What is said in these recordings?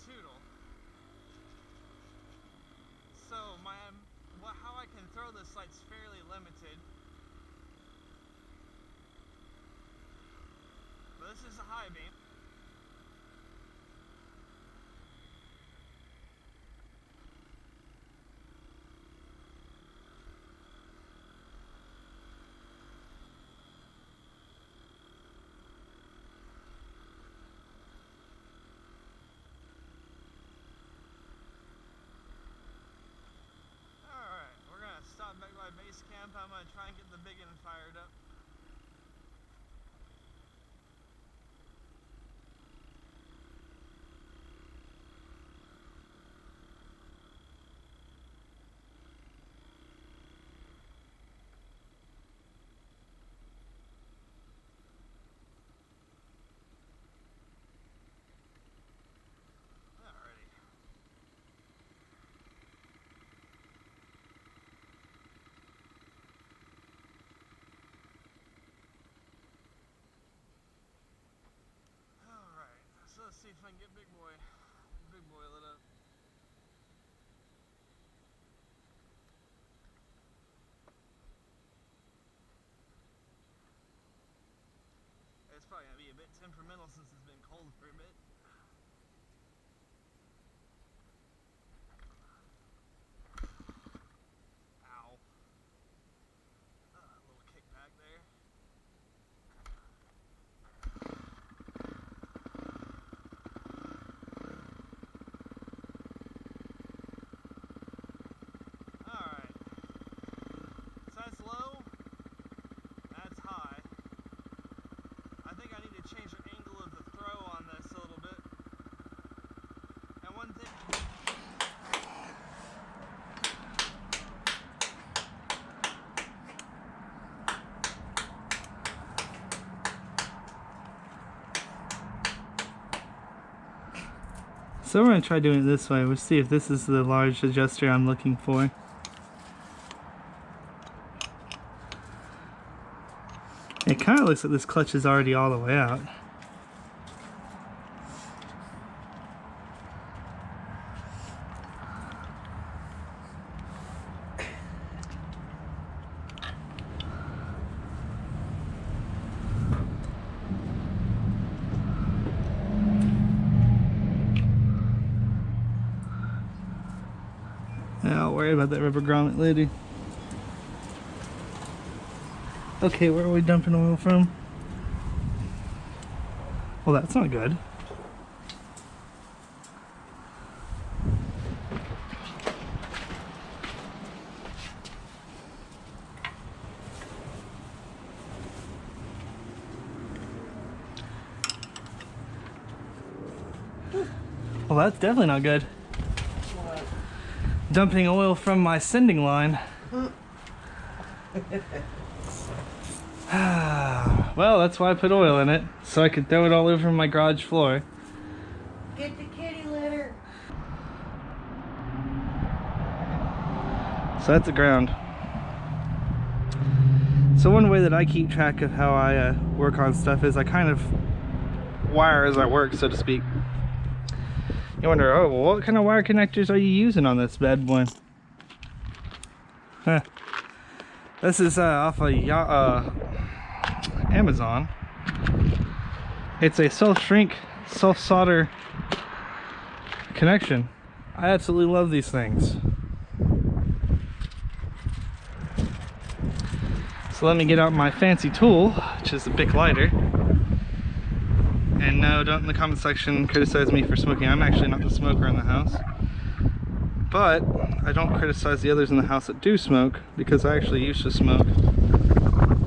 toodle. So how I can throw this light's fairly limited. But this is a high beam. Stop back by base camp. I'm going to try and get the big one fired up. So let's see if I can get big boy lit up. It's probably gonna be a bit temperamental since it's been cold for a bit. Ow. A little kickback there. That's low, that's high. I think I need to change the angle of the throw on this a little bit. And one thing... So we're going to try doing it this way. We'll see if this is the large adjuster I'm looking for. It kind of looks like this clutch is already all the way out. I'll worry about that rubber grommet later. Okay, where are we dumping oil from? Well, that's not good. Well, that's definitely not good. Dumping oil from my sending line. Well, that's why I put oil in it, so I could throw it all over my garage floor. Get the kitty litter. So that's the ground. So one way that I keep track of how I work on stuff is I kind of wire as I work, so to speak. You wonder, oh, well, what kind of wire connectors are you using on this bad boy? Huh. This is off of Amazon. It's a self-shrink, self-solder connection. I absolutely love these things. So let me get out my fancy tool, which is a Bic lighter. And no, don't in the comment section criticize me for smoking. I'm actually not the smoker in the house. But I don't criticize the others in the house that do smoke, because I actually used to smoke.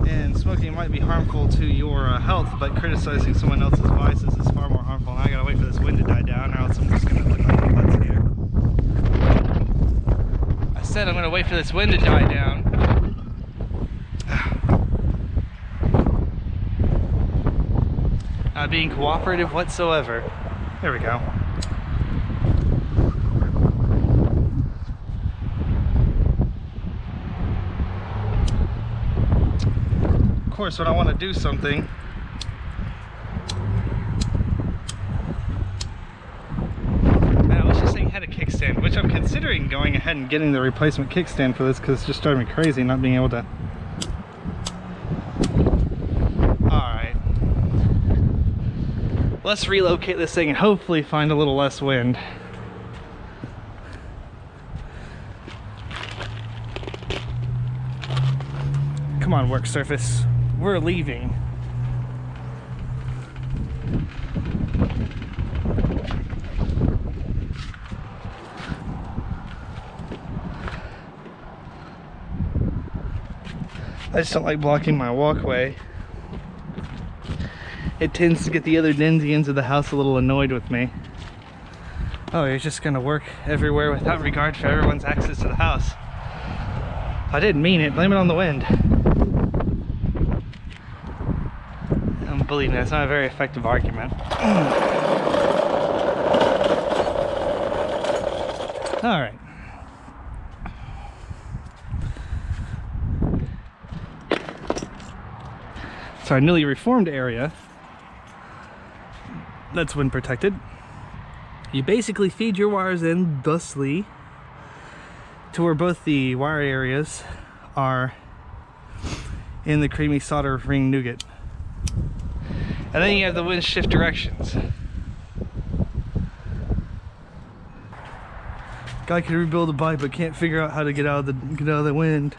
And smoking might be harmful to your health, but criticizing someone else's vices is far more harmful. And I gotta wait for this wind to die down, or else I'm just gonna look like a klutz here. I said I'm gonna wait for this wind to die down. Not being cooperative whatsoever. There we go. Of course, when I want to do something, considering going ahead and getting the replacement kickstand for this because it's just driving me crazy not being able to. Alright. Let's relocate this thing and hopefully find a little less wind. Come on, work surface. We're leaving. I just don't like blocking my walkway. It tends to get the other densians of the house a little annoyed with me. Oh, you're just gonna work everywhere without regard for everyone's access to the house. I didn't mean it. Blame it on the wind. Believe me, it's not a very effective argument. Alright. So our newly reformed area, that's wind protected. You basically feed your wires in thusly to where both the wire areas are in the creamy solder ring nougat. And then you have the wind shift directions. Guy can rebuild a bike but can't figure out how to get out of the wind.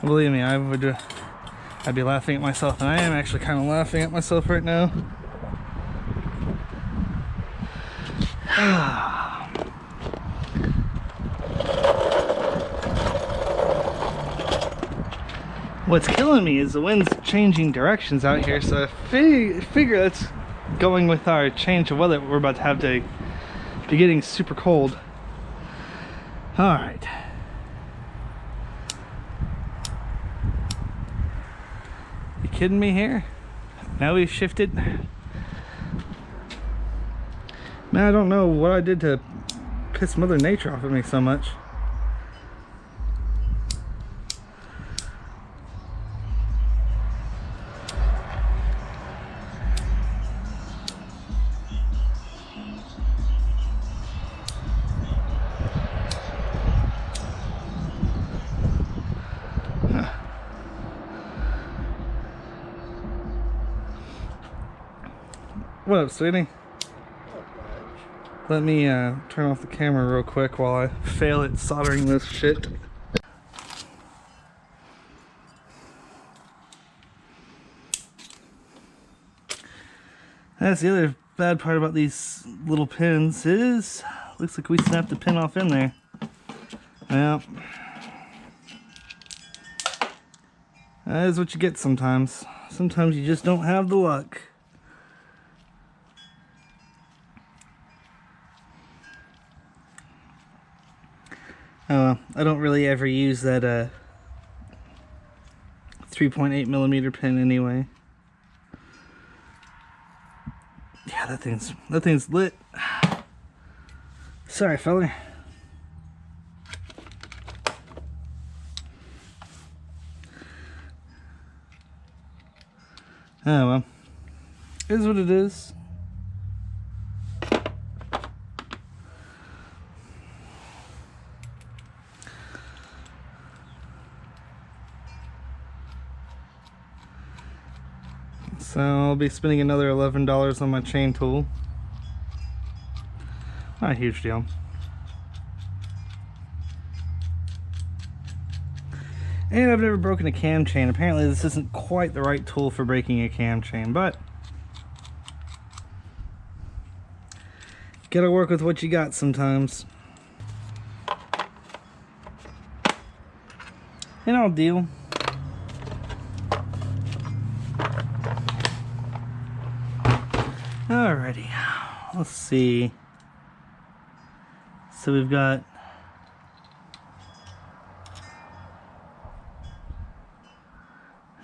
And believe me, I'd be laughing at myself, and I am actually kind of laughing at myself right now. What's killing me is the wind's changing directions out here, so I figure that's going with our change of weather. We're about to have to be getting super cold. Alright. You kidding me here? Now we've shifted. Man, I don't know what I did to piss Mother Nature off of me so much. What up, sweetie? Let me turn off the camera real quick while I fail at soldering this shit. That's the other bad part about these little pins is, looks like we snapped the pin off in there. Well, that is what you get sometimes. Sometimes you just don't have the luck. Oh well, I don't really ever use that 3.8mm pin anyway. Yeah, that thing's lit. Sorry, fella. Oh well, it is what it is. So I'll be spending another $11 on my chain tool. Not a huge deal. And I've never broken a cam chain. Apparently this isn't quite the right tool for breaking a cam chain, but you gotta work with what you got sometimes. And I'll deal. Alrighty, let's see. So we've got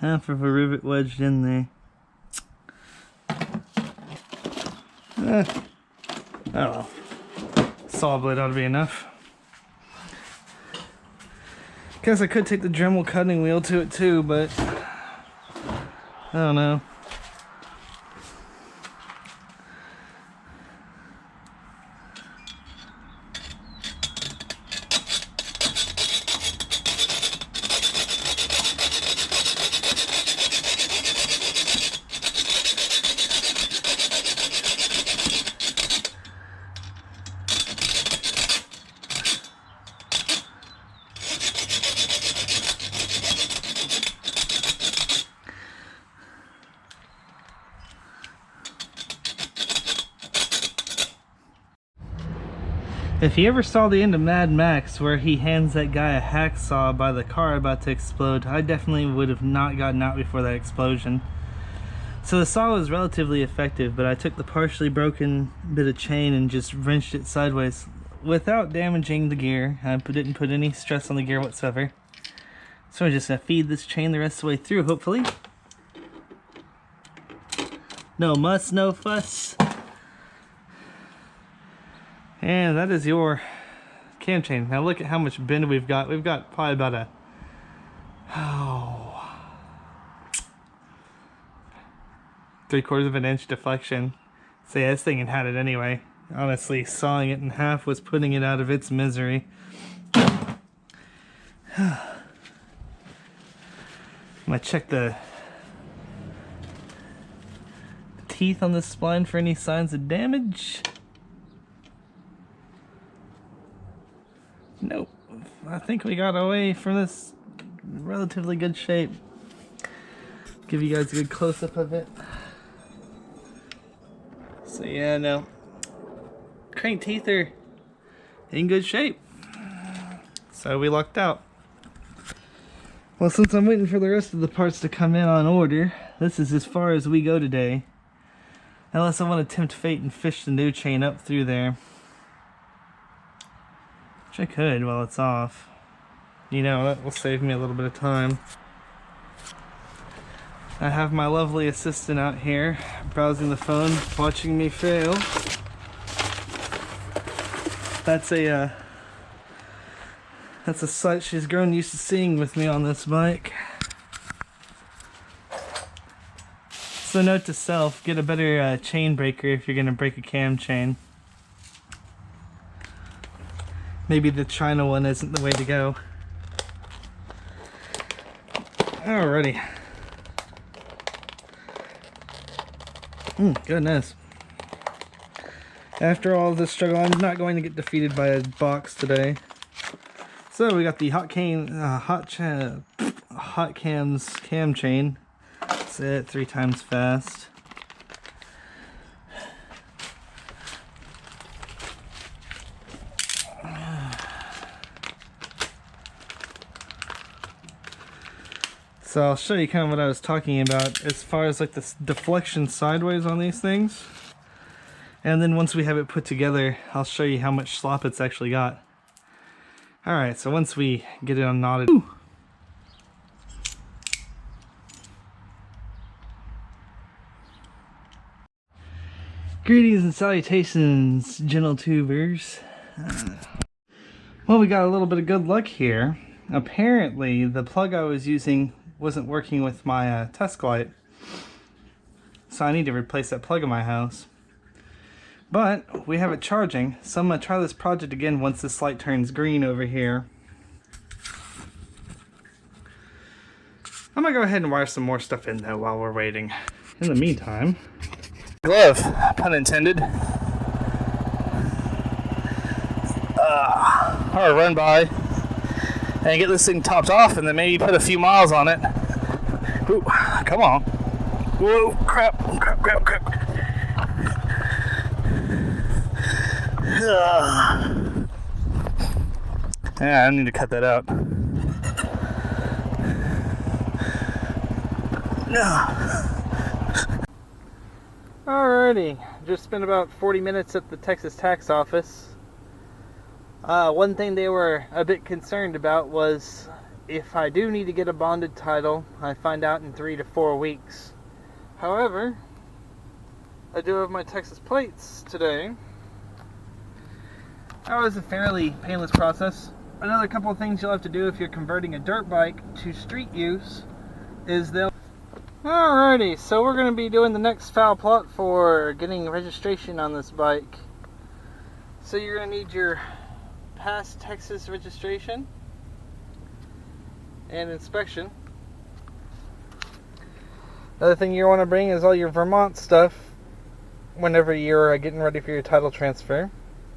half of a rivet wedged in there. Oh well, saw blade ought to be enough. Guess I could take the Dremel cutting wheel to it too, but I don't know. If you ever saw the end of Mad Max where he hands that guy a hacksaw by the car about to explode, I definitely would have not gotten out before that explosion. So the saw was relatively effective, but I took the partially broken bit of chain and just wrenched it sideways without damaging the gear. I didn't put any stress on the gear whatsoever. So I'm just going to feed this chain the rest of the way through, hopefully. No muss, no fuss. And that is your cam chain. Now look at how much bend we've got. We've got probably about a 3/4 of an inch deflection. So yeah, this thing had it anyway. Honestly, sawing it in half was putting it out of its misery. I'm gonna check the teeth on this spline for any signs of damage. Nope. I think we got away from this relatively good shape. Give you guys a good close-up of it. So yeah, no. Crank teeth are in good shape. So we lucked out. Well, since I'm waiting for the rest of the parts to come in on order, this is as far as we go today. Unless I want to tempt fate and fish the new chain up through there. Which I could while it's off. You know, that will save me a little bit of time. I have my lovely assistant out here browsing the phone, watching me fail. That's a sight she's grown used to seeing with me on this bike. So note to self, get a better chain breaker if you're going to break a cam chain. Maybe the China one isn't the way to go. Alrighty. Goodness. After all this struggle, I'm not going to get defeated by a box today. So we got the hot cams cam chain. That's it, 3 times fast. So I'll show you kind of what I was talking about as far as like this deflection sideways on these things. And then once we have it put together, I'll show you how much slop it's actually got. Alright, so once we get it unknotted. Ooh. Greetings and salutations, gentle tubers. Well, we got a little bit of good luck here. Apparently, the plug I was using wasn't working with my test light, so I need to replace that plug in my house. But we have it charging, so I'm going to try this project again once this light turns green over here. I'm going to go ahead and wire some more stuff in though while we're waiting. In the meantime, glove, pun intended. Or run by and get this thing topped off and then maybe put a few miles on it. Ooh, come on. Whoa, crap. Yeah, I need to cut that out. Alrighty, just spent about 40 minutes at the Texas tax office. One thing they were a bit concerned about was if I do need to get a bonded title, I find out in 3 to 4 weeks. However, I do have my Texas plates today. That was a fairly painless process. Another couple of things you'll have to do if you're converting a dirt bike to street use is Alrighty, so we're going to be doing the next foul plot for getting registration on this bike. So you're going to need your past Texas registration and inspection. Another thing you want to bring is all your Vermont stuff whenever you're getting ready for your title transfer.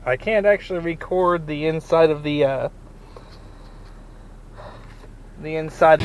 I can't actually record the inside of the inside